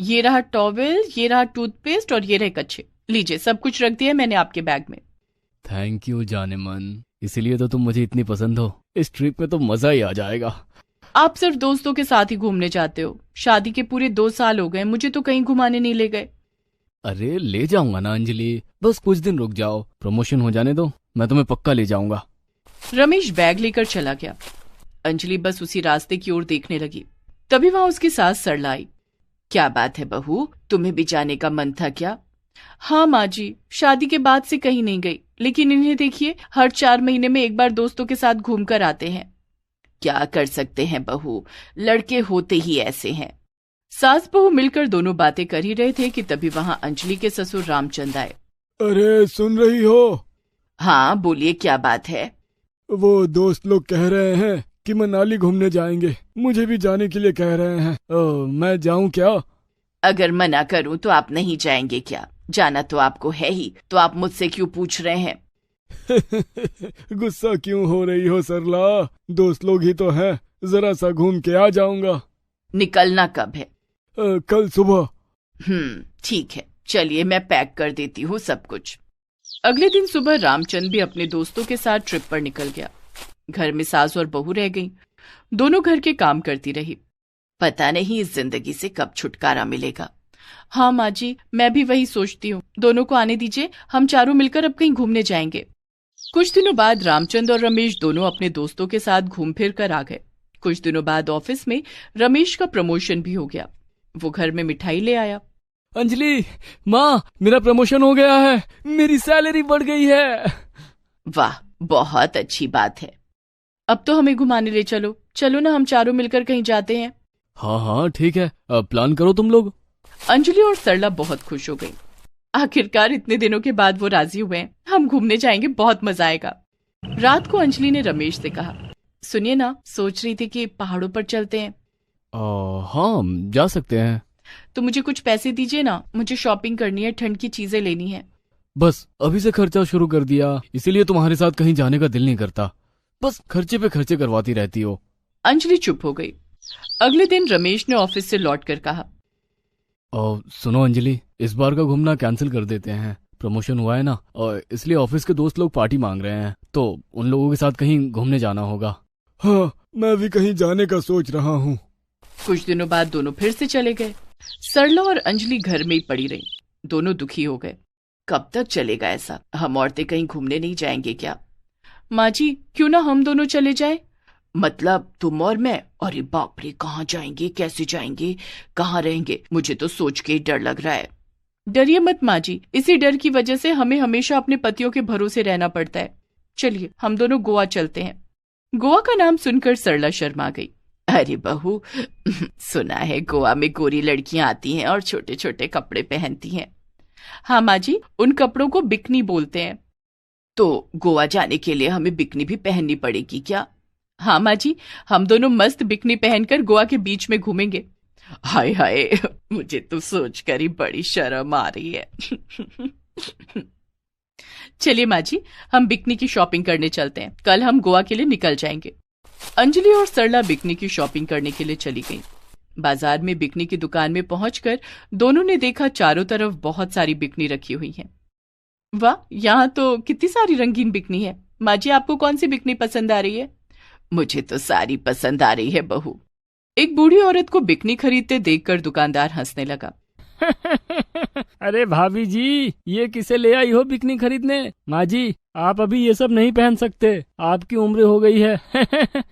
ये रहा टॉवेल, ये रहा टूथपेस्ट और ये रहे कच्छे। लीजिए, सब कुछ रख दिया है मैंने आपके बैग में। थैंक यू जाने मन, इसीलिए तो तुम मुझे इतनी पसंद हो। इस ट्रिप में तो मजा ही आ जाएगा। आप सिर्फ दोस्तों के साथ ही घूमने जाते हो। शादी के पूरे 2 साल हो गए, मुझे तो कहीं घुमाने नहीं ले गए। अरे ले जाऊंगा ना अंजलि, बस कुछ दिन रुक जाओ, प्रमोशन हो जाने दो, मैं तुम्हें पक्का ले जाऊंगा। रमेश बैग लेकर चला गया। अंजलि बस उसी रास्ते की ओर देखने लगी। तभी वहां उसकी सास सरला आई। क्या बात है बहू, तुम्हें भी जाने का मन था क्या? हाँ माँ जी, शादी के बाद से कहीं नहीं गई, लेकिन इन्हें देखिए, हर 4 महीने में एक बार दोस्तों के साथ घूम कर आते हैं। क्या कर सकते हैं बहू, लड़के होते ही ऐसे हैं। सास बहू मिलकर दोनों बातें कर ही रहे थे कि तभी वहां अंजलि के ससुर रामचंद आए। अरे सुन रही हो? हाँ बोलिए, क्या बात है? वो दोस्त लोग कह रहे हैं कि मनाली घूमने जाएंगे, मुझे भी जाने के लिए कह रहे हैं। मैं जाऊं क्या? अगर मना करूं तो आप नहीं जाएंगे क्या? जाना तो आपको है ही, तो आप मुझसे क्यों पूछ रहे हैं? गुस्सा क्यों हो रही हो सरला? दोस्त लोग ही तो हैं, जरा सा घूम के आ जाऊंगा। निकलना कब है? कल सुबह। ठीक है, चलिए मैं पैक कर देती हूँ सब कुछ। अगले दिन सुबह रामचंद भी अपने दोस्तों के साथ ट्रिप पर निकल गया। घर में सास और बहू रह गई। दोनों घर के काम करती रही। पता नहीं इस जिंदगी से कब छुटकारा मिलेगा। हाँ माँ जी, मैं भी वही सोचती हूँ। दोनों को आने दीजिए, हम चारों मिलकर अब कहीं घूमने जाएंगे। कुछ दिनों बाद रामचंद और रमेश दोनों अपने दोस्तों के साथ घूम फिर कर आ गए। कुछ दिनों बाद ऑफिस में रमेश का प्रमोशन भी हो गया। वो घर में मिठाई ले आया। अंजलि, माँ, मेरा प्रमोशन हो गया है, मेरी सैलरी बढ़ गई है। वाह, बहुत अच्छी बात है। अब तो हमें घुमाने ले चलो। चलो ना, हम चारों मिलकर कहीं जाते हैं। हाँ हाँ ठीक है, अब प्लान करो तुम लोग। अंजलि और सरला बहुत खुश हो गई। आखिरकार इतने दिनों के बाद वो राजी हुए हैं। हम घूमने जाएंगे, बहुत मजा आएगा। रात को अंजलि ने रमेश से कहा, सुनिए ना, सोच रही थी कि पहाड़ों पर चलते हैं। हाँ जा सकते हैं। तो मुझे कुछ पैसे दीजिए ना, मुझे शॉपिंग करनी है, ठंड की चीजें लेनी है। बस अभी से खर्चा शुरू कर दिया, इसीलिए तुम्हारे साथ कहीं जाने का दिल नहीं करता। बस खर्चे पे खर्चे करवाती रहती हो। अंजलि चुप हो गई। अगले दिन रमेश ने ऑफिस से लौटकर कहा, सुनो अंजलि, इस बार का घूमना कैंसिल कर देते हैं। प्रमोशन हुआ है ना, और इसलिए ऑफिस के दोस्त लोग पार्टी मांग रहे हैं, तो उन लोगों के साथ कहीं घूमने जाना होगा। हाँ, मैं भी कहीं जाने का सोच रहा हूँ। कुछ दिनों बाद दोनों फिर से चले गए। सरला और अंजलि घर में ही पड़ी रही। दोनों दुखी हो गए। कब तक चलेगा ऐसा? हम औरतें कहीं घूमने नहीं जाएंगे क्या? माँ जी, क्यों ना हम दोनों चले जाएं? मतलब तुम और मैं? अरे बाप रे, कहाँ जाएंगे, कैसे जाएंगे, कहाँ रहेंगे? मुझे तो सोच के ही डर लग रहा है। डरिए मत माँ जी, इसी डर की वजह से हमें हमेशा अपने पतियों के भरोसे रहना पड़ता है। चलिए हम दोनों गोवा चलते हैं। गोवा का नाम सुनकर सरला शर्मा गई। अरे बहू, सुना है गोवा में गोरी लड़कियां आती हैं और छोटे छोटे कपड़े पहनती हैं। हाँ माँ जी, उन कपड़ों को बिकनी बोलते हैं। तो गोवा जाने के लिए हमें बिकनी भी पहननी पड़ेगी क्या? हाँ माँ जी, हम दोनों मस्त बिकनी पहनकर गोवा के बीच में घूमेंगे। हाय हाय, मुझे तो सोचकर ही बड़ी शर्म आ रही है। चलिए माँ जी, हम बिकनी की शॉपिंग करने चलते हैं। कल हम गोवा के लिए निकल जाएंगे। अंजलि और सरला बिकनी की शॉपिंग करने के लिए चली गईं। बाजार में बिकनी की दुकान में पहुंचकर दोनों ने देखा चारों तरफ बहुत सारी बिकनी रखी हुई हैं। वाह, यहाँ तो कितनी सारी रंगीन बिकनी है। माँ जी, आपको कौन सी बिकनी पसंद आ रही है? मुझे तो सारी पसंद आ रही है बहू। एक बूढ़ी औरत को बिकनी खरीदते देखकर दुकानदार हंसने लगा। अरे भाभी जी, ये किसे ले आई हो बिकनी खरीदने? माँ जी, आप अभी ये सब नहीं पहन सकते, आपकी उम्र हो गई है।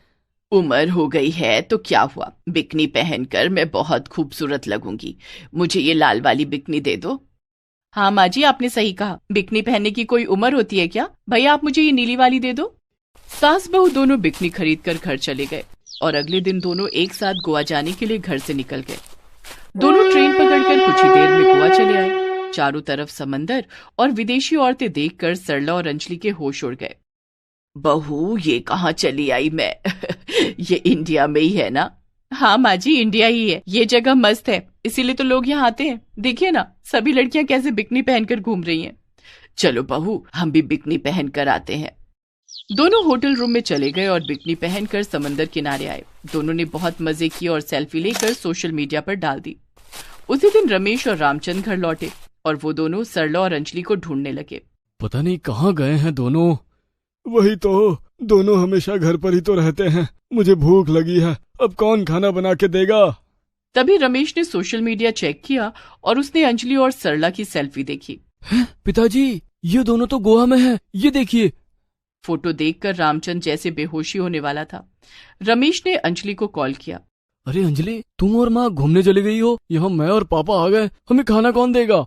उम्र हो गई है तो क्या हुआ, बिकनी पहनकर मैं बहुत खूबसूरत लगूंगी। मुझे ये लाल वाली बिकनी दे दो। हाँ माँ जी, आपने सही कहा, बिकनी पहनने की कोई उम्र होती है क्या? भैया आप मुझे ये नीली वाली दे दो। सास बहू दोनों बिकनी खरीदकर घर चले गए और अगले दिन दोनों एक साथ गोवा जाने के लिए घर से निकल गए। दोनों ट्रेन पकड़कर कुछ ही देर में गोवा चले आए। चारों तरफ समंदर और विदेशी औरतें देखकर सरला और अंजलि के होश उड़ गए। बहू, ये कहाँ चली आई मैं? ये इंडिया में ही है ना? हाँ माँ जी, इंडिया ही है। ये जगह मस्त है, इसीलिए तो लोग यहाँ आते हैं। देखिए ना, सभी लड़कियां कैसे बिकनी पहनकर घूम रही हैं। चलो बहू, हम भी बिकनी पहनकर आते हैं। दोनों होटल रूम में चले गए और बिकनी पहनकर समंदर किनारे आए। दोनों ने बहुत मजे किए और सेल्फी लेकर सोशल मीडिया पर डाल दी। उसी दिन रमेश और रामचंद घर लौटे और वो दोनों सरला और अंजलि को ढूंढने लगे। पता नहीं कहाँ गए हैं दोनों। वही तो, दोनों हमेशा घर पर ही तो रहते हैं। मुझे भूख लगी है, अब कौन खाना बना के देगा। तभी रमेश ने सोशल मीडिया चेक किया और उसने अंजलि और सरला की सेल्फी देखी। पिताजी, ये दोनों तो गोवा में हैं, ये देखिए। फोटो देखकर रामचंद जैसे बेहोशी होने वाला था। रमेश ने अंजलि को कॉल किया। अरे अंजलि, तुम और माँ घूमने चली गई हो, यहाँ मैं और पापा आ गए, हमें खाना कौन देगा?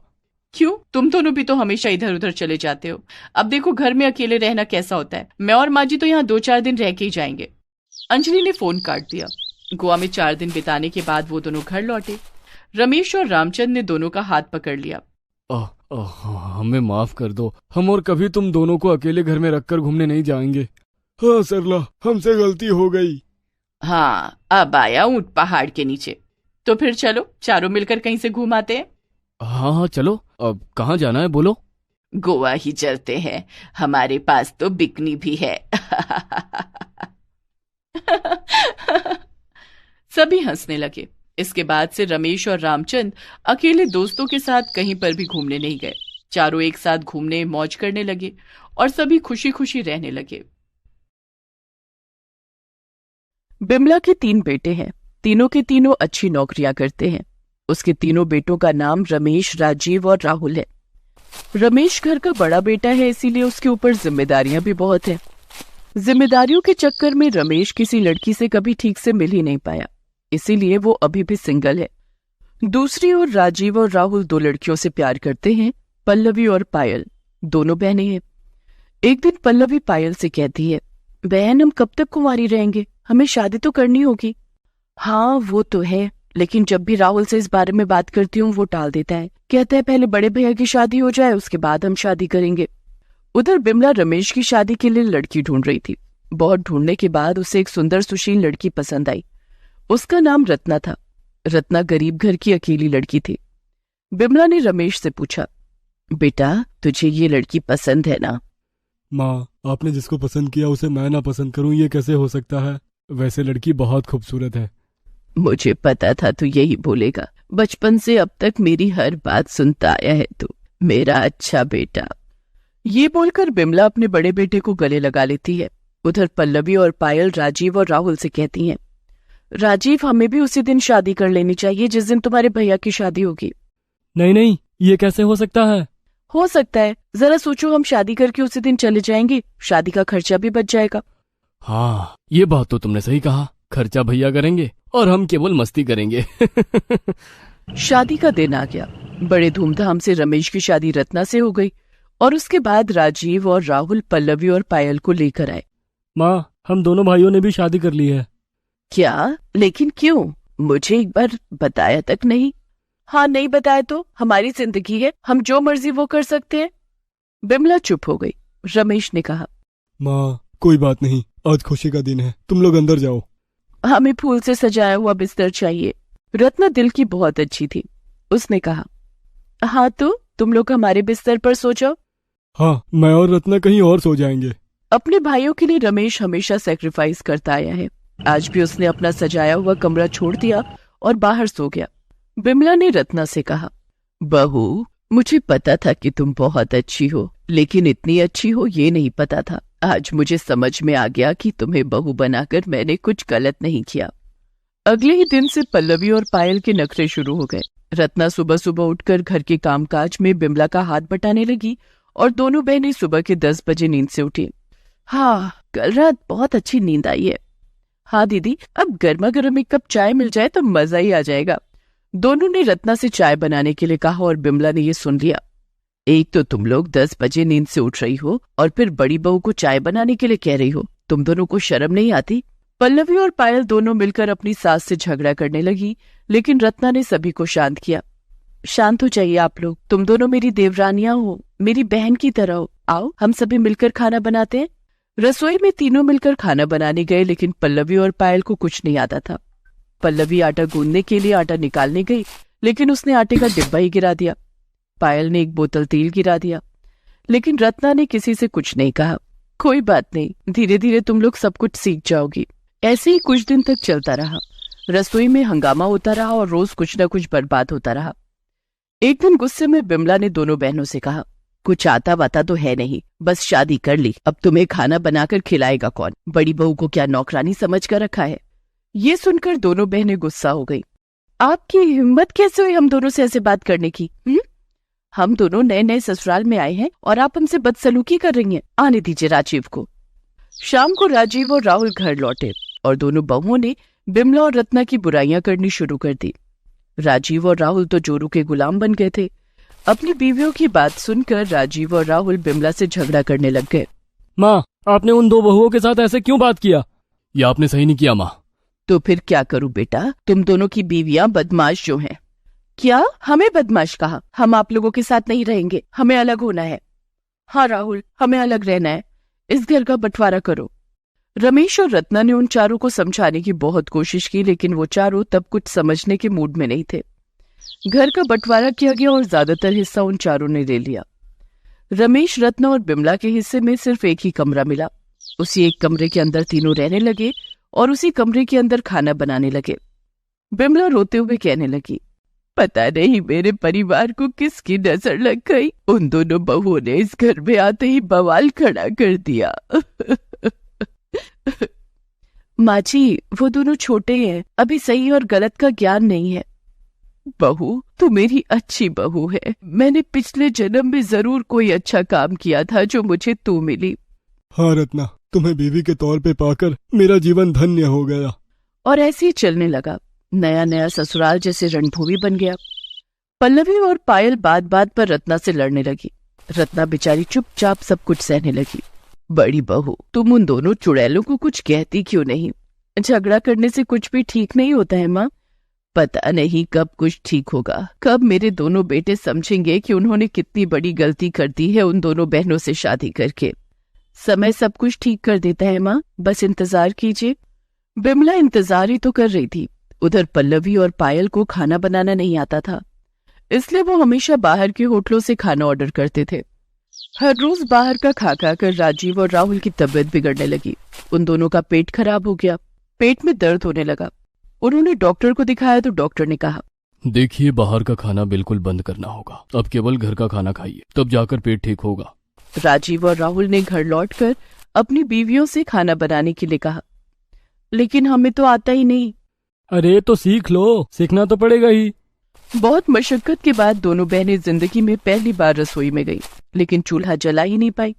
क्यों, तुम दोनों भी तो हमेशा इधर उधर चले जाते हो। अब देखो घर में अकेले रहना कैसा होता है। मैं और माँ जी तो यहाँ 2-4 दिन रह के ही जाएंगे। अंजलि ने फोन काट दिया। गोवा में 4 दिन बिताने के बाद वो दोनों घर लौटे। रमेश और रामचंद ने दोनों का हाथ पकड़ लिया। हमें माफ कर दो, हम और कभी तुम दोनों को अकेले घर में रखकर घूमने नहीं जाएंगे। हाँ सरला, हमसे गलती हो गई। हाँ, अब आया ऊंट पहाड़ के नीचे। तो फिर चलो चारों मिलकर कहीं से घूम आते हैं। हाँ चलो। अब कहाँ जाना है बोलो? गोवा ही चलते हैं, हमारे पास तो बिकनी भी है। सभी हंसने लगे। इसके बाद से रमेश और रामचंद अकेले दोस्तों के साथ कहीं पर भी घूमने नहीं गए। चारों एक साथ घूमने मौज करने लगे और सभी खुशी खुशी रहने लगे। बिमला के 3 बेटे हैं। तीनों के तीनों अच्छी नौकरियां करते हैं। उसके तीनों बेटों का नाम रमेश, राजीव और राहुल है। रमेश घर का बड़ा बेटा है, इसीलिए उसके ऊपर जिम्मेदारियां भी बहुत हैं। जिम्मेदारियों के चक्कर में रमेश किसी लड़की से कभी ठीक से मिल ही नहीं पाया, इसीलिए वो अभी भी सिंगल है। दूसरी ओर राजीव और राहुल 2 लड़कियों से प्यार करते हैं, पल्लवी और पायल। दोनों बहनें हैं। एक दिन पल्लवी पायल से कहती है, बहन हम कब तक कुंवारी रहेंगे, हमें शादी तो करनी होगी। हाँ वो तो है, लेकिन जब भी राहुल से इस बारे में बात करती हूँ वो टाल देता है, कहता है पहले बड़े भैया की शादी हो जाए उसके बाद हम शादी करेंगे। उधर बिमला रमेश की शादी के लिए लड़की ढूंढ रही थी। बहुत ढूंढने के बाद उसे एक सुंदर सुशील लड़की पसंद आई। उसका नाम रत्ना था। रत्ना गरीब घर की अकेली लड़की थी। बिमला ने रमेश से पूछा, बेटा तुझे ये लड़की पसंद है ना? माँ, आपने जिसको पसंद किया उसे मैं ना पसंद करूं, ये कैसे हो सकता है? वैसे लड़की बहुत खूबसूरत है। मुझे पता था तू यही बोलेगा। बचपन से अब तक मेरी हर बात सुनता आया है तू, मेरा अच्छा बेटा। ये बोलकर बिमला अपने बड़े बेटे को गले लगा लेती है। उधर पल्लवी और पायल राजीव और राहुल से कहती हैं, राजीव हमें भी उसी दिन शादी कर लेनी चाहिए जिस दिन तुम्हारे भैया की शादी होगी। नहीं नहीं, ये कैसे हो सकता है? हो सकता है, जरा सोचो, हम शादी करके उसी दिन चले जाएंगे, शादी का खर्चा भी बच जाएगा। हाँ ये बात तो तुमने सही कहा, खर्चा भैया करेंगे और हम केवल मस्ती करेंगे। शादी का दिन आ गया। बड़े धूमधाम से रमेश की शादी रत्ना से हो गई और उसके बाद राजीव और राहुल पल्लवी और पायल को लेकर आए। माँ, हम दोनों भाइयों ने भी शादी कर ली है। क्या? लेकिन क्यों? मुझे एक बार बताया तक नहीं। हाँ नहीं बताया तो हमारी जिंदगी है, हम जो मर्जी वो कर सकते हैं। बिमला चुप हो गई। रमेश ने कहा, माँ कोई बात नहीं, आज खुशी का दिन है, तुम लोग अंदर जाओ। हमें फूल से सजाया हुआ बिस्तर चाहिए। रत्ना दिल की बहुत अच्छी थी। उसने कहा, हाँ तो तुम लोग हमारे बिस्तर पर सो जाओ। हाँ, मैं और रत्ना कहीं और सो जाएंगे। अपने भाइयों के लिए रमेश हमेशा सैक्रिफाइस करता आया है। आज भी उसने अपना सजाया हुआ कमरा छोड़ दिया और बाहर सो गया। बिमला ने रत्ना से कहा, बहू मुझे पता था कि तुम बहुत अच्छी हो, लेकिन इतनी अच्छी हो ये नहीं पता था। आज मुझे समझ में आ गया कि तुम्हें बहू बनाकर मैंने कुछ गलत नहीं किया। अगले ही दिन से पल्लवी और पायल के नखरे शुरू हो गए। रत्ना सुबह सुबह उठकर घर के कामकाज में बिमला का हाथ बटाने लगी और दोनों बहनें सुबह के 10 बजे नींद से उठी। हाँ, कल रात बहुत अच्छी नींद आई है। हाँ दीदी, अब गर्मा गर्म एक कप चाय मिल जाए तो मजा ही आ जाएगा। दोनों ने रत्ना से चाय बनाने के लिए कहा और बिमला ने ये सुन लिया। एक तो तुम लोग 10 बजे नींद से उठ रही हो और फिर बड़ी बहू को चाय बनाने के लिए कह रही हो, तुम दोनों को शर्म नहीं आती? पल्लवी और पायल दोनों मिलकर अपनी सास से झगड़ा करने लगी, लेकिन रत्ना ने सभी को शांत किया। शांत हो जाइए आप लोग, तुम दोनों मेरी देवरानियां हो, मेरी बहन की तरह हो। आओ हम सभी मिलकर खाना बनाते हैं। रसोई में तीनों मिलकर खाना बनाने गए, लेकिन पल्लवी और पायल को कुछ नहीं आता था। पल्लवी आटा गूंदने के लिए आटा निकालने गई, लेकिन उसने आटे का डिब्बा ही गिरा दिया। पायल ने एक बोतल तेल गिरा दिया, लेकिन रत्ना ने किसी से कुछ नहीं कहा। कोई बात नहीं, धीरे धीरे तुम लोग सब कुछ सीख जाओगी। ऐसे ही कुछ दिन तक चलता रहा। रसोई में हंगामा होता रहा और रोज कुछ न कुछ बर्बाद होता रहा। एक दिन गुस्से में बिमला ने दोनों बहनों से कहा, कुछ आता वाता तो है नहीं, बस शादी कर ली, अब तुम्हें खाना बनाकर खिलाएगा कौन? बड़ी बहू को क्या नौकरानी समझ कर रखा है? ये सुनकर दोनों बहनें गुस्सा हो गई। आपकी हिम्मत कैसे हुई हम दोनों से ऐसे बात करने की? हम दोनों नए नए ससुराल में आए हैं और आप हमसे बदसलूकी कर रही हैं। आने दीजिए राजीव को। शाम को राजीव और राहुल घर लौटे और दोनों बहुओं ने बिमला और रत्ना की बुराइयां करनी शुरू कर दी। राजीव और राहुल तो जोरू के गुलाम बन गए थे। अपनी बीवियों की बात सुनकर राजीव और राहुल बिमला से झगड़ा करने लग गए। माँ, आपने उन 2 बहुओं के साथ ऐसे क्यों बात किया? ये आपने सही नहीं किया माँ। तो फिर क्या करूं बेटा, तुम दोनों की बीवियां बदमाश जो हैं। क्या हमें बदमाश कहा? हम आप लोगों के साथ नहीं रहेंगे, हमें अलग होना है। हाँ राहुल, हमें अलग रहना है, इस घर का बंटवारा करो। रमेश और रत्ना ने उन चारों को समझाने की बहुत कोशिश की, लेकिन वो चारों तब कुछ समझने के मूड में नहीं थे। घर का बंटवारा किया गया और ज्यादातर हिस्सा उन चारों ने ले लिया। रमेश, रत्ना और बिमला के हिस्से में सिर्फ एक ही कमरा मिला। उसी एक कमरे के अंदर तीनों रहने लगे और उसी कमरे के अंदर खाना बनाने लगे। बिमला रोते हुए कहने लगी, पता नहीं मेरे परिवार को किसकी नजर लग गई, उन दोनों बहुओं ने इस घर में आते ही बवाल खड़ा कर दिया। माँ जी, वो दोनों छोटे हैं, अभी सही और गलत का ज्ञान नहीं है। बहू, तू मेरी अच्छी बहू है, मैंने पिछले जन्म में जरूर कोई अच्छा काम किया था जो मुझे तू मिली। हाँ रत्ना, तुम्हें बीवी के तौर पे पाकर मेरा जीवन धन्य हो गया। और ऐसे ही चलने लगा। नया नया ससुराल जैसे रणभूमि बन गया। पल्लवी और पायल बात बात पर रत्ना से लड़ने लगी। रत्ना बेचारी चुपचाप सब कुछ सहने लगी। बड़ी बहू, तुम उन दोनों चुड़ैलों को कुछ कहती क्यों नहीं? झगड़ा करने से कुछ भी ठीक नहीं होता है माँ। पता नहीं कब कुछ ठीक होगा, कब मेरे दोनों बेटे समझेंगे कि उन्होंने कितनी बड़ी गलती कर दी है उन दोनों बहनों से शादी करके। समय सब कुछ ठीक कर देता है माँ, बस इंतजार कीजिए। बिमला इंतजार ही तो कर रही थी। उधर पल्लवी और पायल को खाना बनाना नहीं आता था, इसलिए वो हमेशा बाहर के होटलों से खाना ऑर्डर करते थे। हर रोज बाहर का खा खा कर राजीव और राहुल की तबीयत बिगड़ने लगी। उन दोनों का पेट खराब हो गया, पेट में दर्द होने लगा। उन्होंने डॉक्टर को दिखाया तो डॉक्टर ने कहा, देखिए, बाहर का खाना बिल्कुल बंद करना होगा, अब केवल घर का खाना खाइए, तब जाकर पेट ठीक होगा। राजीव और राहुल ने घर लौटकर अपनी बीवियों से खाना बनाने के लिए कहा, लेकिन हमें तो आता ही नहीं। अरे तो सीख लो, सीखना तो पड़ेगा ही। बहुत मशक्कत के बाद दोनों बहनें जिंदगी में पहली बार रसोई में गई, लेकिन चूल्हा जला ही नहीं पाई।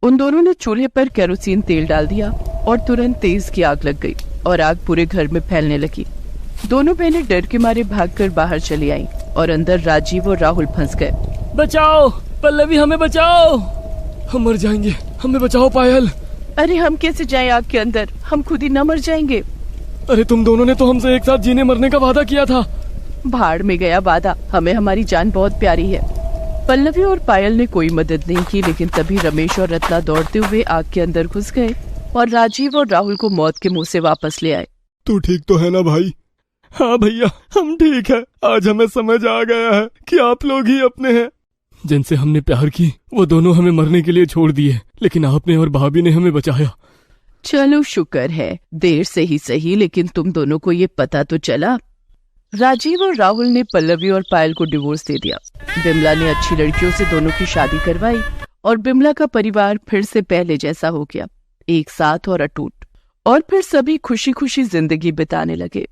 उन दोनों ने चूल्हे पर केरोसिन तेल डाल दिया और तुरंत तेज की आग लग गई और आग पूरे घर में फैलने लगी। दोनों बहनें डर के मारे भागकर बाहर चली आईं और अंदर राजीव और राहुल फंस गए। बचाओ पल्लवी, हमें बचाओ, हम मर जाएंगे, हमें बचाओ पायल। अरे हम कैसे जाएं आग के अंदर, हम खुद ही न मर जाएंगे। अरे तुम दोनों ने तो हमसे एक साथ जीने मरने का वादा किया था। भाड़ में गया वादा, हमें हमारी जान बहुत प्यारी है। पल्लवी और पायल ने कोई मदद नहीं की, लेकिन तभी रमेश और रत्ना दौड़ते हुए आग के अंदर घुस गए और राजीव और राहुल को मौत के मुंह से वापस ले आए। तू ठीक तो है ना भाई? हाँ भैया, हम ठीक है। आज हमें समझ आ गया है कि आप लोग ही अपने हैं। जिनसे हमने प्यार की वो दोनों हमें मरने के लिए छोड़ दिए, लेकिन आपने और भाभी ने हमें बचाया। चलो शुक्र है, देर से ही सही, लेकिन तुम दोनों को ये पता तो चला। राजीव और राहुल ने पल्लवी और पायल को डिवोर्स दे दिया। बिमला ने अच्छी लड़कियों से दोनों की शादी करवाई और बिमला का परिवार फिर से पहले जैसा हो गया, एक साथ और अटूट। और फिर सभी खुशी खुशी जिंदगी बिताने लगे।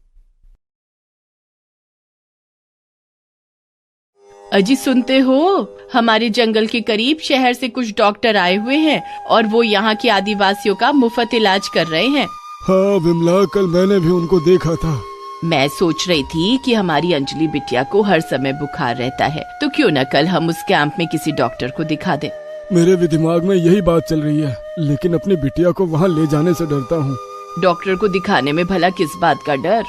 अजी सुनते हो, हमारे जंगल के करीब शहर से कुछ डॉक्टर आए हुए हैं और वो यहाँ के आदिवासियों का मुफ्त इलाज कर रहे हैं। हाँ विमला, कल मैंने भी उनको देखा था। मैं सोच रही थी कि हमारी अंजलि बिटिया को हर समय बुखार रहता है, तो क्यों न कल हम उस कैंप में किसी डॉक्टर को दिखा दें। मेरे भी दिमाग में यही बात चल रही है, लेकिन अपनी बिटिया को वहाँ ले जाने से डरता हूँ। डॉक्टर को दिखाने में भला किस बात का डर?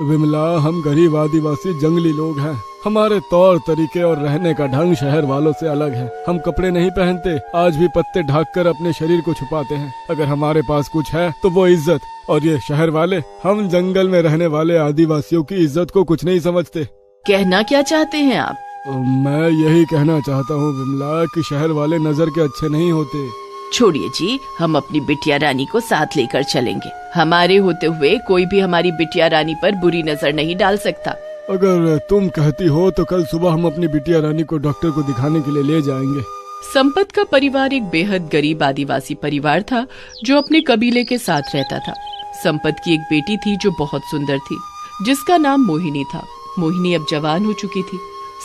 विमला, हम गरीब आदिवासी जंगली लोग हैं। हमारे तौर तरीके और रहने का ढंग शहर वालों से अलग है। हम कपड़े नहीं पहनते, आज भी पत्ते ढककर अपने शरीर को छुपाते हैं। अगर हमारे पास कुछ है तो वो इज्जत, और ये शहर वाले हम जंगल में रहने वाले आदिवासियों की इज्जत को कुछ नहीं समझते। कहना क्या चाहते हैं आप? मैं यही कहना चाहता हूँ विमला कि शहर वाले नजर के अच्छे नहीं होते। छोड़िए जी, हम अपनी बिटिया रानी को साथ लेकर चलेंगे। हमारे होते हुए कोई भी हमारी बिटिया रानी पर बुरी नजर नहीं डाल सकता। अगर तुम कहती हो तो कल सुबह हम अपनी बिटिया रानी को डॉक्टर को दिखाने के लिए ले जाएंगे। संपत का परिवार एक बेहद गरीब आदिवासी परिवार था जो अपने कबीले के साथ रहता था। संपत की एक बेटी थी जो बहुत सुंदर थी, जिसका नाम मोहिनी था। मोहिनी अब जवान हो चुकी थी।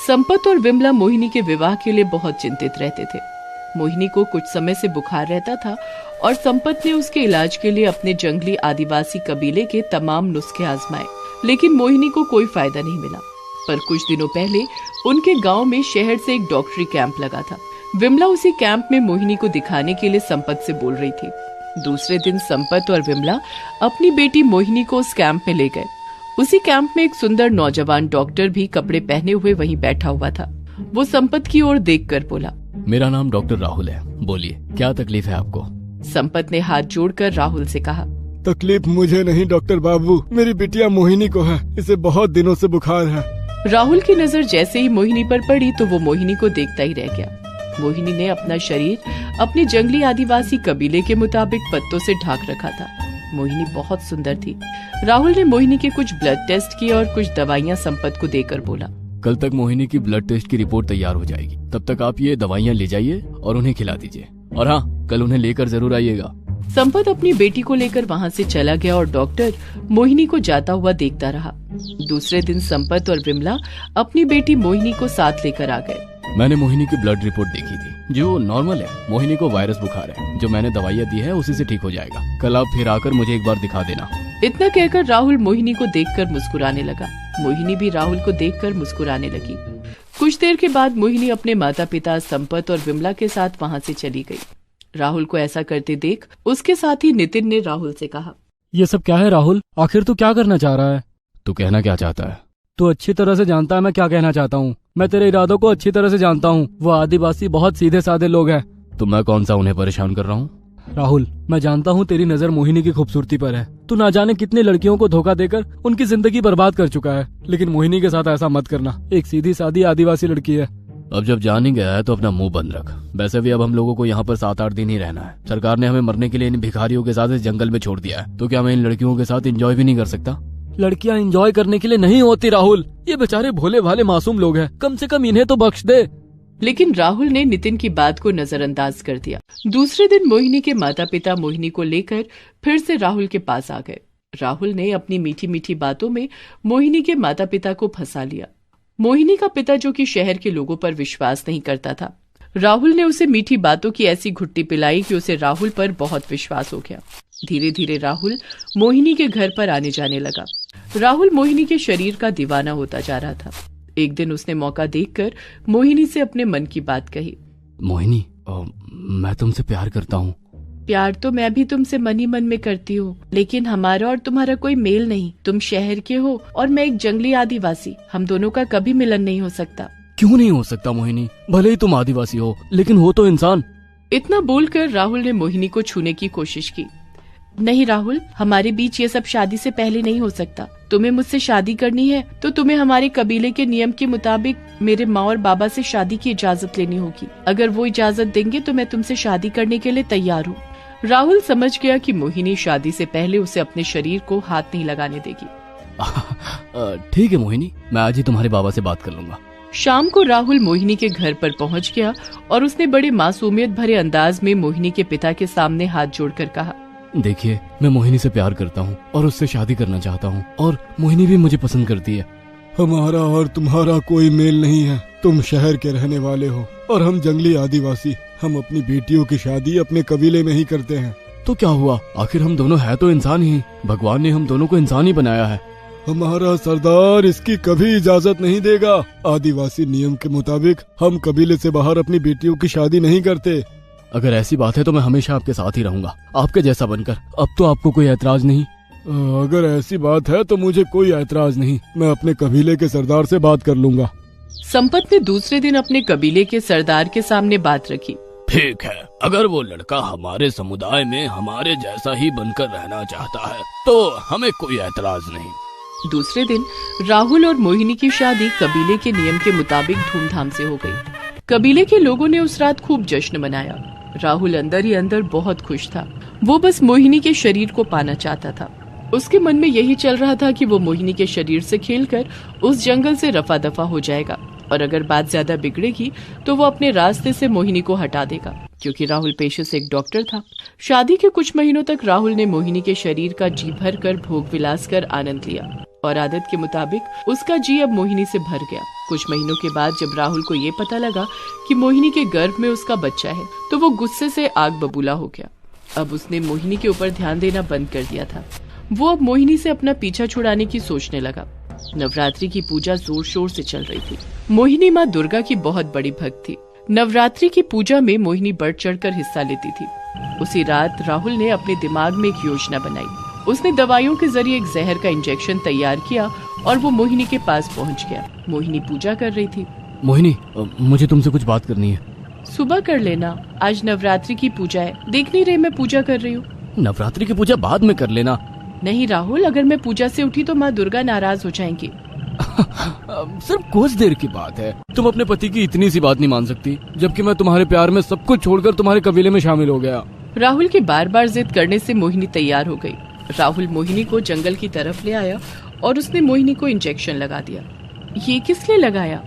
संपत और विमला मोहिनी के विवाह के लिए बहुत चिंतित रहते थे। मोहिनी को कुछ समय से बुखार रहता था और संपत ने उसके इलाज के लिए अपने जंगली आदिवासी कबीले के तमाम नुस्खे आजमाए, लेकिन मोहिनी को कोई फायदा नहीं मिला। पर कुछ दिनों पहले उनके गांव में शहर से एक डॉक्टरी कैंप लगा था। विमला उसी कैंप में मोहिनी को दिखाने के लिए संपत से बोल रही थी। दूसरे दिन संपत और विमला अपनी बेटी मोहिनी को उस कैंप में ले गए। उसी कैंप में एक सुंदर नौजवान डॉक्टर भी कपड़े पहने हुए वहीं बैठा हुआ था। वो संपत की ओर देखकर बोला, मेरा नाम डॉक्टर राहुल है, बोलिए क्या तकलीफ है आपको? संपत ने हाथ जोड़कर राहुल से कहा, तकलीफ मुझे नहीं डॉक्टर बाबू, मेरी बिटिया मोहिनी को है। इसे बहुत दिनों से बुखार है। राहुल की नजर जैसे ही मोहिनी पर पड़ी तो वो मोहिनी को देखता ही रह गया। मोहिनी ने अपना शरीर अपने जंगली आदिवासी कबीले के मुताबिक पत्तों से ढाक रखा था। मोहिनी बहुत सुंदर थी। राहुल ने मोहिनी के कुछ ब्लड टेस्ट किए और कुछ दवाइयां संपत को देकर बोला, कल तक मोहिनी की ब्लड टेस्ट की रिपोर्ट तैयार हो जाएगी। तब तक आप ये दवाइयाँ ले जाइए और उन्हें खिला दीजिए। और हाँ, कल उन्हें लेकर जरूर आइएगा। संपत अपनी बेटी को लेकर वहाँ से चला गया और डॉक्टर मोहिनी को जाता हुआ देखता रहा। दूसरे दिन संपत और विमला अपनी बेटी मोहिनी को साथ लेकर आ गए। मैंने मोहिनी की ब्लड रिपोर्ट देखी थी, जो नॉर्मल है। मोहिनी को वायरस बुखार है, जो मैंने दवाइयाँ दी है उसी से ठीक हो जाएगा। कल आप फिर आकर मुझे एक बार दिखा देना। इतना कहकर राहुल मोहिनी को देखकर मुस्कुराने लगा। मोहिनी भी राहुल को देखकर मुस्कुराने लगी। कुछ देर के बाद मोहिनी अपने माता पिता संपत और विमला के साथ वहाँ से चली गई। राहुल को ऐसा करते देख उसके साथी नितिन ने राहुल से कहा, ये सब क्या है राहुल? आखिर तू क्या करना चाह रहा है? तू कहना क्या चाहता है? तू अच्छी तरह से जानता है मैं क्या कहना चाहता हूँ। मैं तेरे इरादों को अच्छी तरह से जानता हूँ। वो आदिवासी बहुत सीधे साधे लोग हैं। तो मैं कौन सा उन्हें परेशान कर रहा हूँ? राहुल, मैं जानता हूँ तेरी नजर मोहिनी की खूबसूरती पर है। तू ना जाने कितनी लड़कियों को धोखा देकर उनकी जिंदगी बर्बाद कर चुका है, लेकिन मोहिनी के साथ ऐसा मत करना। एक सीधी सादी आदिवासी लड़की है। अब जब जान ही गया है तो अपना मुंह बंद रख। वैसे भी अब हम लोगों को यहाँ पर 7-8 दिन ही रहना है। सरकार ने हमें मरने के लिए इन भिखारियों के साथ इस जंगल में छोड़ दिया है, तो क्या मैं इन लड़कियों के साथ एंजॉय भी नहीं कर सकता? लड़कियां एंजॉय करने के लिए नहीं होती राहुल। ये बेचारे भोले भाले मासूम लोग हैं, कम से कम इन्हें तो बख्श दे। लेकिन राहुल ने नितिन की बात को नजरअंदाज कर दिया। दूसरे दिन मोहिनी के माता पिता मोहिनी को लेकर फिर से राहुल के पास आ गए। राहुल ने अपनी मीठी मीठी बातों में मोहिनी के माता पिता को फंसा लिया। मोहिनी का पिता, जो कि शहर के लोगों पर विश्वास नहीं करता था, राहुल ने उसे मीठी बातों की ऐसी घुट्टी पिलाई कि उसे राहुल पर बहुत विश्वास हो गया। धीरे धीरे राहुल मोहिनी के घर पर आने जाने लगा। राहुल मोहिनी के शरीर का दीवाना होता जा रहा था। एक दिन उसने मौका देखकर मोहिनी से अपने मन की बात कही, मोहिनी, मैं तुमसे प्यार करता हूँ। प्यार तो मैं भी तुमसे मन ही मन में करती हूँ, लेकिन हमारा और तुम्हारा कोई मेल नहीं। तुम शहर के हो और मैं एक जंगली आदिवासी। हम दोनों का कभी मिलन नहीं हो सकता। क्यों नहीं हो सकता मोहिनी? भले ही तुम आदिवासी हो, लेकिन हो तो इंसान। इतना बोलकर राहुल ने मोहिनी को छूने की कोशिश की। नहीं राहुल, हमारे बीच ये सब शादी से पहले नहीं हो सकता। तुम्हें मुझसे शादी करनी है तो तुम्हें हमारे कबीले के नियम के मुताबिक मेरे माँ और बाबा से शादी की इजाजत लेनी होगी। अगर वो इजाजत देंगे तो मैं तुमसे शादी करने के लिए तैयार हूँ। राहुल समझ गया कि मोहिनी शादी से पहले उसे अपने शरीर को हाथ नहीं लगाने देगी। ठीक है मोहिनी, मैं आज ही तुम्हारे बाबा से बात कर लूंगा। शाम को राहुल मोहिनी के घर पर पहुंच गया और उसने बड़े मासूमियत भरे अंदाज में मोहिनी के पिता के सामने हाथ जोड़कर कहा, देखिए, मैं मोहिनी से प्यार करता हूँ और उससे शादी करना चाहता हूँ, और मोहिनी भी मुझे पसंद करती है। हमारा और तुम्हारा कोई मेल नहीं है। तुम शहर के रहने वाले हो और हम जंगली आदिवासी। हम अपनी बेटियों की शादी अपने कबीले में ही करते हैं। तो क्या हुआ? आखिर हम दोनों है तो इंसान ही। भगवान ने हम दोनों को इंसान ही बनाया है। हमारा सरदार इसकी कभी इजाजत नहीं देगा। आदिवासी नियम के मुताबिक हम कबीले से बाहर अपनी बेटियों की शादी नहीं करते। अगर ऐसी बात है तो मैं हमेशा आपके साथ ही रहूंगा, आपके जैसा बनकर। अब तो आपको कोई ऐतराज नहीं? अगर ऐसी बात है तो मुझे कोई ऐतराज नहीं। मैं अपने कबीले के सरदार से बात कर लूंगा। संपत ने दूसरे दिन अपने कबीले के सरदार के सामने बात रखी। ठीक है, अगर वो लड़का हमारे समुदाय में हमारे जैसा ही बनकर रहना चाहता है तो हमें कोई ऐतराज नहीं। दूसरे दिन राहुल और मोहिनी की शादी कबीले के नियम के मुताबिक धूमधाम से हो गई। कबीले के लोगों ने उस रात खूब जश्न मनाया। राहुल अंदर ही अंदर बहुत खुश था। वो बस मोहिनी के शरीर को पाना चाहता था। उसके मन में यही चल रहा था कि वो मोहिनी के शरीर से खेलकर उस जंगल से रफा दफा हो जाएगा, और अगर बात ज्यादा बिगड़ेगी तो वो अपने रास्ते से मोहिनी को हटा देगा, क्योंकि राहुल पेशे से एक डॉक्टर था। शादी के कुछ महीनों तक राहुल ने मोहिनी के शरीर का जी भर कर भोग विलास कर आनंद लिया, और आदत के मुताबिक उसका जी अब मोहिनी से भर गया। कुछ महीनों के बाद जब राहुल को ये पता लगा कि मोहिनी के गर्भ में उसका बच्चा है, तो वो गुस्से से आग बबूला हो गया। अब उसने मोहिनी के ऊपर ध्यान देना बंद कर दिया था। वो अब मोहिनी से अपना पीछा छुड़ाने की सोचने लगा। नवरात्रि की पूजा जोर शोर से चल रही थी। मोहिनी माँ दुर्गा की बहुत बड़ी भक्त थी। नवरात्रि की पूजा में मोहिनी बढ़ चढ़कर हिस्सा लेती थी। उसी रात राहुल ने अपने दिमाग में एक योजना बनाई। उसने दवाइयों के जरिए एक जहर का इंजेक्शन तैयार किया और वो मोहिनी के पास पहुंच गया। मोहिनी पूजा कर रही थी। मोहिनी, मुझे तुमसे कुछ बात करनी है। सुबह कर लेना, आज नवरात्रि की पूजा है। देख नहीं रहे मैं पूजा कर रही हूँ। नवरात्रि की पूजा बाद में कर लेना। नहीं राहुल, अगर मैं पूजा से उठी तो माँ दुर्गा नाराज हो जाएंगी। सिर्फ कुछ देर की बात है। तुम अपने पति की इतनी सी बात नहीं मान सकती, जबकि मैं तुम्हारे प्यार में सब कुछ छोड़कर तुम्हारे कबीले में शामिल हो गया। राहुल के बार बार जिद करने से मोहिनी तैयार हो गई। राहुल मोहिनी को जंगल की तरफ ले आया और उसने मोहिनी को इंजेक्शन लगा दिया। ये किस लिए लगाया?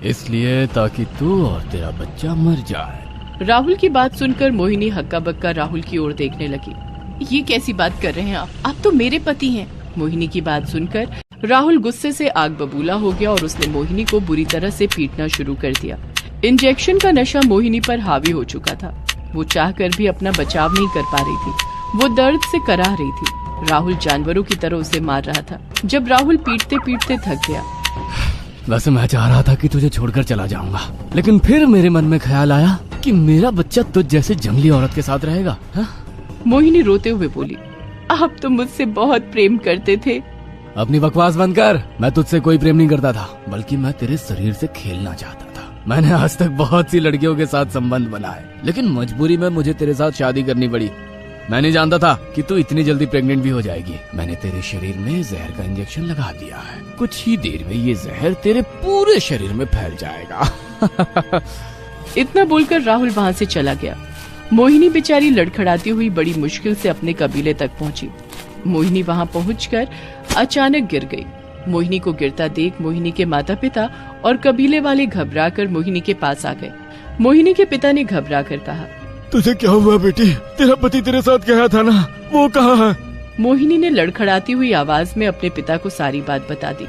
इसलिए ताकि तू और तेरा बच्चा मर जाए। राहुल की बात सुनकर मोहिनी हक्का बक्का राहुल की ओर देखने लगी। ये कैसी बात कर रहे हैं आप तो मेरे पति हैं। मोहिनी की बात सुनकर राहुल गुस्से से आग बबूला हो गया और उसने मोहिनी को बुरी तरह से पीटना शुरू कर दिया। इंजेक्शन का नशा मोहिनी पर हावी हो चुका था। वो चाहकर भी अपना बचाव नहीं कर पा रही थी। वो दर्द से कराह रही थी। राहुल जानवरों की तरह उसे मार रहा था। जब राहुल पीटते पीटते थक गया। वैसे मैं चाह रहा था कि तुझे छोड़कर चला जाऊंगा, लेकिन फिर मेरे मन में ख्याल आया कि मेरा बच्चा तुझ जैसे जंगली औरत के साथ रहेगा। मोहिनी रोते हुए बोली, आप तो मुझसे बहुत प्रेम करते थे। अपनी बकवास बंद कर। मैं तुझसे कोई प्रेम नहीं करता था, बल्कि मैं तेरे शरीर से खेलना चाहता था। मैंने आज तक बहुत सी लड़कियों के साथ संबंध बनाए, लेकिन मजबूरी में मुझे तेरे साथ शादी करनी पड़ी। मैं नहीं जानता था कि तू इतनी जल्दी प्रेग्नेंट भी हो जाएगी। मैंने तेरे शरीर में जहर का इंजेक्शन लगा दिया है। कुछ ही देर में ये जहर तेरे पूरे शरीर में फैल जाएगा। इतना बोलकर राहुल वहाँ से चला गया। मोहिनी बेचारी लड़खड़ाती हुई बड़ी मुश्किल से अपने कबीले तक पहुंची। मोहिनी वहां पहुंचकर अचानक गिर गई। मोहिनी को गिरता देख मोहिनी के माता पिता और कबीले वाले घबराकर मोहिनी के पास आ गए। मोहिनी के पिता ने घबराकर कहा, तुझे क्या हुआ बेटी? तेरा पति तेरे साथ गया था ना, वो कहाँ है? मोहिनी ने लड़खड़ाती हुई आवाज में अपने पिता को सारी बात बता दी।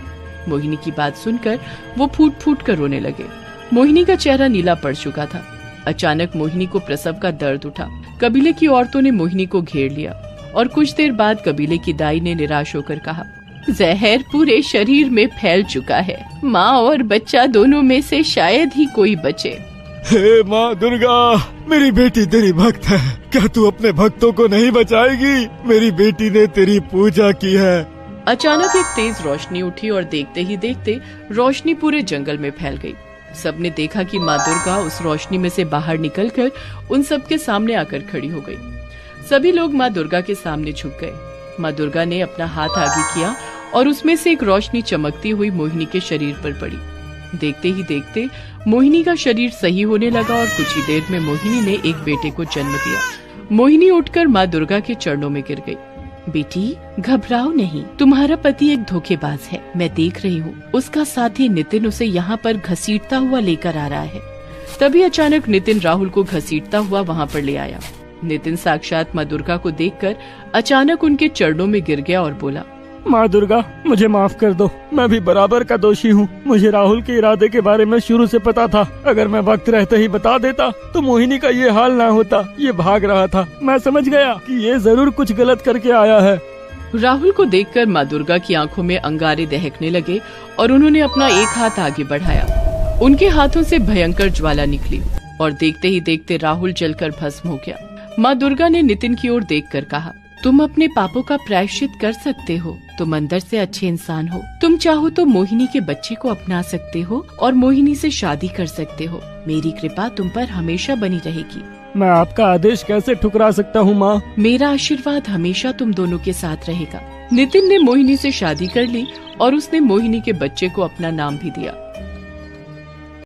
मोहिनी की बात सुनकर वो फूट फूट कर रोने लगे। मोहिनी का चेहरा नीला पड़ चुका था। अचानक मोहिनी को प्रसव का दर्द उठा। कबीले की औरतों ने मोहिनी को घेर लिया और कुछ देर बाद कबीले की दाई ने निराश होकर कहा, जहर पूरे शरीर में फैल चुका है। माँ और बच्चा दोनों में से शायद ही कोई बचे। हे माँ दुर्गा, मेरी बेटी तेरी भक्त है, क्या तू अपने भक्तों को नहीं बचाएगी? मेरी बेटी ने तेरी पूजा की है। अचानक एक तेज रोशनी उठी और देखते ही देखते रोशनी पूरे जंगल में फैल गई। सबने देखा कि माँ दुर्गा उस रोशनी में से बाहर निकलकर उन सबके सामने आकर खड़ी हो गई। सभी लोग माँ दुर्गा के सामने झुक गए। माँ दुर्गा ने अपना हाथ आगे किया और उसमें से एक रोशनी चमकती हुई मोहिनी के शरीर पर पड़ी। देखते ही देखते मोहिनी का शरीर सही होने लगा और कुछ ही देर में मोहिनी ने एक बेटे को जन्म दिया। मोहिनी उठकर माँ दुर्गा के चरणों में गिर गई। बेटी घबराओ नहीं, तुम्हारा पति एक धोखेबाज है। मैं देख रही हूँ उसका साथी नितिन उसे यहाँ पर घसीटता हुआ लेकर आ रहा है। तभी अचानक नितिन राहुल को घसीटता हुआ वहाँ पर ले आया। नितिन साक्षात माँ दुर्गा को देखकर अचानक उनके चरणों में गिर गया और बोला, माँ दुर्गा मुझे माफ कर दो, मैं भी बराबर का दोषी हूँ। मुझे राहुल के इरादे के बारे में शुरू से पता था। अगर मैं वक्त रहते ही बता देता तो मोहिनी का ये हाल ना होता। ये भाग रहा था, मैं समझ गया कि ये जरूर कुछ गलत करके आया है। राहुल को देखकर माँ दुर्गा की आंखों में अंगारे दहकने लगे और उन्होंने अपना एक हाथ आगे बढ़ाया। उनके हाथों से भयंकर ज्वाला निकली और देखते ही देखते राहुल जलकर भस्म हो गया। माँ दुर्गा ने नितिन की ओर देखकर कहा, तुम अपने पापों का प्रायश्चित कर सकते हो। तुम अंदर से अच्छे इंसान हो। तुम चाहो तो मोहिनी के बच्चे को अपना सकते हो और मोहिनी से शादी कर सकते हो। मेरी कृपा तुम पर हमेशा बनी रहेगी। मैं आपका आदेश कैसे ठुकरा सकता हूँ माँ? मेरा आशीर्वाद हमेशा तुम दोनों के साथ रहेगा। नितिन ने मोहिनी से शादी कर ली और उसने मोहिनी के बच्चे को अपना नाम भी दिया।